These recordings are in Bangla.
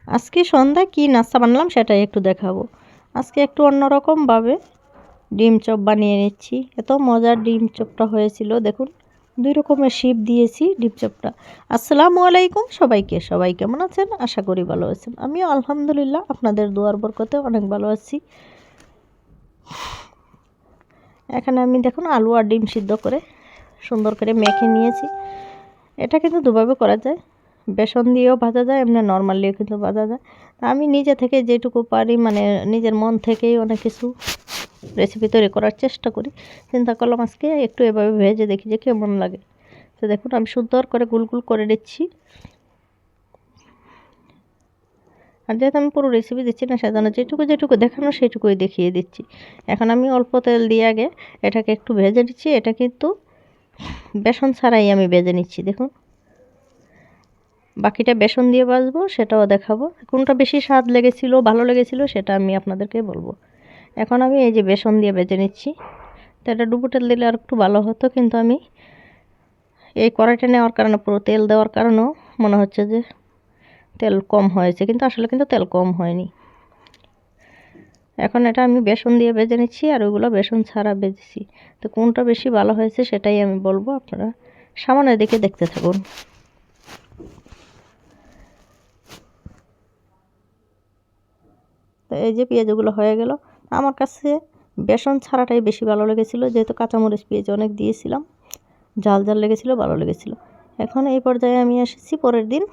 আজকে সন্ধ্যায় কী নাস্তা বানালাম সেটাই একটু দেখাবো। আজকে একটু অন্যরকমভাবে ডিম চপ বানিয়ে নিচ্ছি। এত মজার ডিম চপটা হয়েছিল দেখুন, 2 রকমের শেপ দিয়েছি ডিম চপটা। আসসালামু আলাইকুম সবাইকে, সবাই কেমন আছেন? আশা করি ভালো আছেন। আমিও আলহামদুলিল্লাহ আপনাদের দোয়ার বরকতে অনেক ভালো আছি। এখানে আমি দেখুন আলু আর ডিম সিদ্ধ করে সুন্দর করে মেখে নিয়েছি। এটা কিন্তু দুভাবে করা যায়, বেসন দিয়েও ভাজা যায়, এমনি নর্মালিও কিন্তু ভাজা যায়। আমি নিজে থেকে যেটুকু পারি মানে নিজের মন থেকেই অনেক কিছু রেসিপি তৈরি করার চেষ্টা করি। চিন্তা করলাম আজকে একটু এভাবে ভেজে দেখি যে কেমন লাগে। তো দেখুন আমি সুন্দর করে গুল গুল করে দিচ্ছি। আর যেহেতু আমি পুরো রেসিপি দিচ্ছি না, সেজন্য যেটুকু যেটুকু দেখানো সেটুকুই দেখিয়ে দিচ্ছি। এখন আমি অল্প তেল দিয়ে আগে এটাকে একটু ভেজে নিচ্ছি। এটা কিন্তু বেসন ছাড়াই আমি ভেজে নিচ্ছি দেখুন। বাকিটা বেসন দিয়ে ভাজবো, সেটাও দেখাবো। কোনটা বেশি স্বাদ লেগেছিল, ভালো লেগেছিল সেটা আমি আপনাদেরকে বলবো। এখন আমি এই যে বেসন দিয়ে ভেজে নিচ্ছি। তো এটা ডুবো তেল দিলে আর একটু ভালো হতো, কিন্তু আমি এই কড়াইটা নেওয়ার কারণে, পুরো তেল দেওয়ার কারণেও মনে হচ্ছে যে তেল কম হয়েছে, কিন্তু আসলে কিন্তু তেল কম হয়নি। এখন এটা আমি বেসন দিয়ে ভেজে নিচ্ছি আর ওইগুলো বেসন ছাড়া ভেজেছি। তো কোনটা বেশি ভালো হয়েছে সেটাই আমি বলবো, আপনারা সামনের দিকে দেখতে থাকুন। তো এই যে পেঁয়াজগুলো হয়ে গেল। আমার কাছে বেসন ছাড়াটাই বেশি ভালো লেগেছিলো, যেহেতু কাঁচামরিচ পেঁয়াজ অনেক দিয়েছিলাম, ঝাল ঝাল লেগেছিলো, ভালো লেগেছিলো। এখন এই পর্যায়ে আমি এসেছি পরের দিন,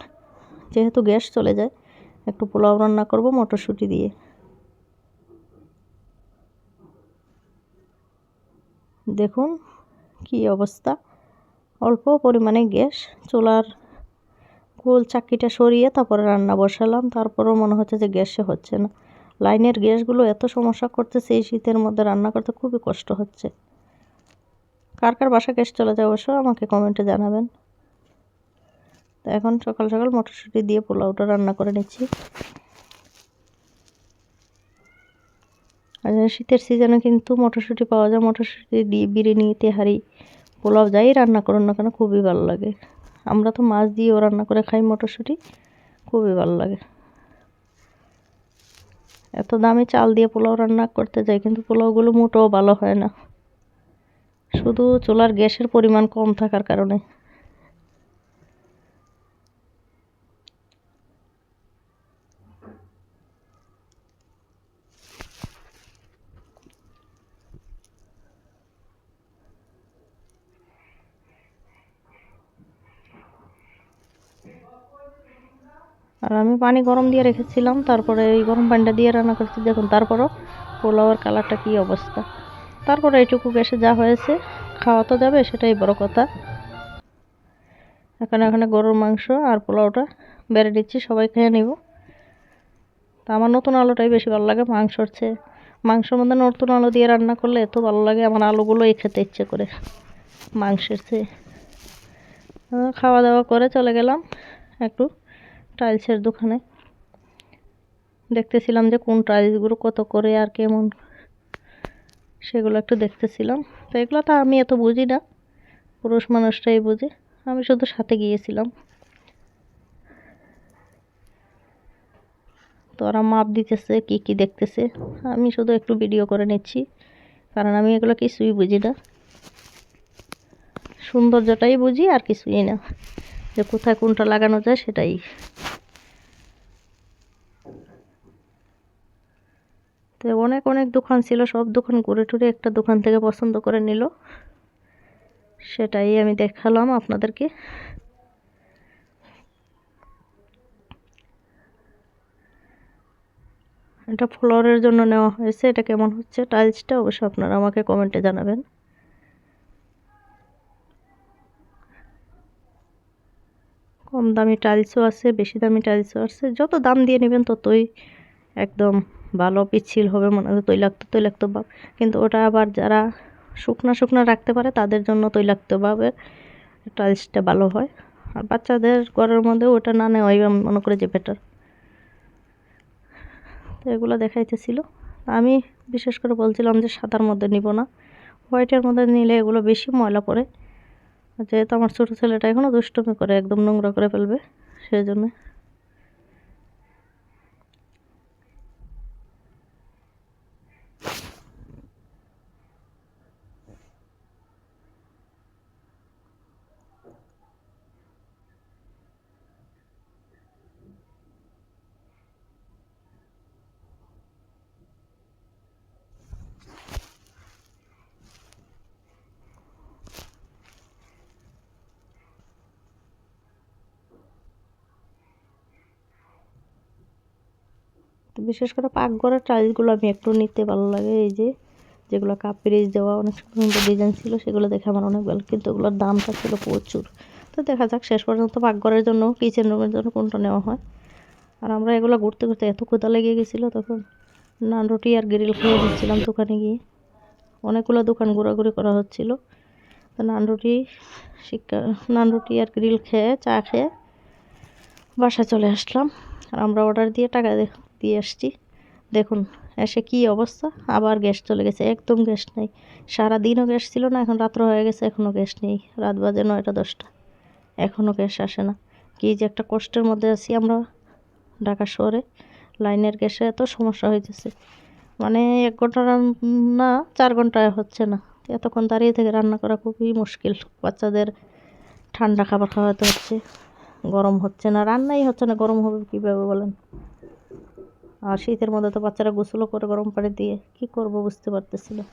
যেহেতু গ্যাস চলে যায়, একটু পোলাও রান্না করব মটরশুঁটি দিয়ে। দেখুন কি অবস্থা, অল্প পরিমাণে গ্যাস, চুলার গোল চাকিটা সরিয়ে তারপরে রান্না বসালাম। তারপরেও মনে হচ্ছে যে গ্যাসে হচ্ছে না। লাইনের গ্যাসগুলো এত সমস্যা করতেছে, এই শীতের মধ্যে রান্না করতে খুবই কষ্ট হচ্ছে। কার কার বাসা গ্যাস চলে যায় অবশ্য আমাকে কমেন্টে জানাবেন। তো এখন সকাল সকাল মটরশুঁটি দিয়ে পোলাওটা রান্না করে নিচ্ছি। আর শীতের সিজনে কিন্তু মটরশুঁটি পাওয়া যায়, মটরশুঁটি দিয়ে বিরিয়ানি, তেহারি, পোলাও যাই রান্না করুন না কেন খুবই ভালো লাগে। আমরা তো মাছ দিয়েও রান্না করে খাই মটরশুঁটি, খুবই ভালো লাগে। এত দামি চাল দিয়ে পোলাও রান্না করতে যাই, কিন্তু পোলাওগুলো মোটেও ভালো হয় না, শুধু চুলার গ্যাসের পরিমাণ কম থাকার কারণে। আর আমি পানি গরম দিয়ে রেখেছিলাম, তারপরে এই গরম পানিটা দিয়ে রান্না করছি দেখুন। তারপরও পোলাওয়ের কালারটা কী অবস্থা। তারপরে এইটুকু গ্যাসে যা হয়েছে খাওয়া তো যাবে, সেটাই বড় কথা। এখানে গরুর মাংস আর পোলাওটা বেড়ে দিচ্ছি, সবাই খেয়ে নিব। তা আমার নতুন আলুটাই বেশি ভালো লাগে মাংসর চেয়ে। মাংসের মধ্যে নতুন আলু দিয়ে রান্না করলে এত ভালো লাগে, আমার আলুগুলোই খেতে ইচ্ছে করে মাংসের চেয়ে। খাওয়া দাওয়া করে চলে গেলাম একটু টাইলসের দোকানে। দেখতেছিলাম যে কোন টাইলসগুলো কত করে আর কেমন, সেগুলো একটু দেখতেছিলাম। তো এগুলো তো আমি এত বুঝি না, পুরুষ মানুষটাই বুঝে, আমি শুধু সাথে গিয়েছিলাম। তো ওরা মাপ দিতেছে, কি কি দেখতেছে, আমি শুধু একটু ভিডিও করে নিচ্ছি, কারণ আমি এগুলো কিছুই বুঝি না। সৌন্দর্যটাই বুঝি আর কিছুই না, যে কোথায় কোনটা লাগানো যায় সেটাই। তো অনেক অনেক দোকান ছিল, সব দোকান ঘুরে টুরে একটা দোকান থেকে পছন্দ করে নিল, সেটাই আমি দেখালাম আপনাদেরকে। এটা ফ্লোরের জন্য নেওয়া হয়েছে, এটা কেমন হচ্ছে টাইলসটা অবশ্যই আপনারা আমাকে কমেন্টে জানাবেন। কম দামি টাইলসও আছে, বেশি দামি টাইলসও আছে, যত দাম দিয়ে নেবেন ততই একদম ভালো পিচ্ছিল হবে, মনে হয় তৈলাক্ত ভাব। কিন্তু ওটা আবার যারা শুকনা শুকনা রাখতে পারে তাদের জন্য তৈলাক্তভাবে টাইলসটা ভালো হয়। আর বাচ্চাদের ঘরের মধ্যে ওটা না নেওয়াই আমি মনে করি যে বেটার। তো এগুলো দেখাইতেছিল, আমি বিশেষ করে বলছিলাম যে সাদার মধ্যে নিব না, হোয়াইটের মধ্যে নিলে এগুলো বেশি ময়লা পড়ে। যেহেতু আমার ছোটো ছেলেটা এখনও দুষ্টুমি করে, একদম নোংরা করে ফেলবে, সেই জন্য। বিশেষ করে পাকঘরের টাইলসগুলো আমি একটু নিতে ভালো লাগে, এই যে যেগুলো কাপড়িজ দেওয়া অনেক সুন্দর ডিজাইন ছিল সেগুলো দেখে আমার অনেক ভালো, কিন্তু ওগুলোর দামটা ছিল প্রচুর। তো দেখা যাক শেষ পর্যন্ত পাকঘরের জন্য কিচেন রুমের জন্য কোনটা নেওয়া হয়। আর আমরা এগুলো ঘুরতে ঘুরতে এত ক্ষুধা লেগে গেছিলো, তখন নান রুটি আর গ্রিল খেয়ে দিচ্ছিলাম দোকানে গিয়ে। অনেকগুলো দোকান ঘোরাঘুরি করা হচ্ছিল, তো নান রুটি আর গ্রিল খেয়ে চা খেয়ে বাসায় চলে আসলাম। আর আমরা অর্ডার দিয়ে টাকা দিয়ে আসছি। দেখুন এসে কি অবস্থা, আবার গ্যাস চলে গেছে, একদম গ্যাস নেই। সারাদিনও গ্যাস ছিল না, এখন রাত্র হয়ে গেছে এখনও গ্যাস নেই, রাত বাজে 9টা 10টা, এখনও গ্যাস আসে না। কি যে একটা কষ্টের মধ্যে আছি আমরা ঢাকা শহরে, লাইনের গ্যাসে এত সমস্যা হইতেছে। মানে 1 ঘন্টা না 4 ঘন্টায় হচ্ছে না, এতক্ষণ দাঁড়িয়ে থেকে রান্না করা খুবই মুশকিল। বাচ্চাদের ঠান্ডা খাবার খাওয়াতে হচ্ছে, গরম হচ্ছে না, রান্নাই হচ্ছে না, গরম হবে কীভাবে বলেন। আর শীতের মধ্যে তো বাচ্চারা গোসলও করে গরম পানি দিয়ে, কি করব বুঝতে পারতেছি না।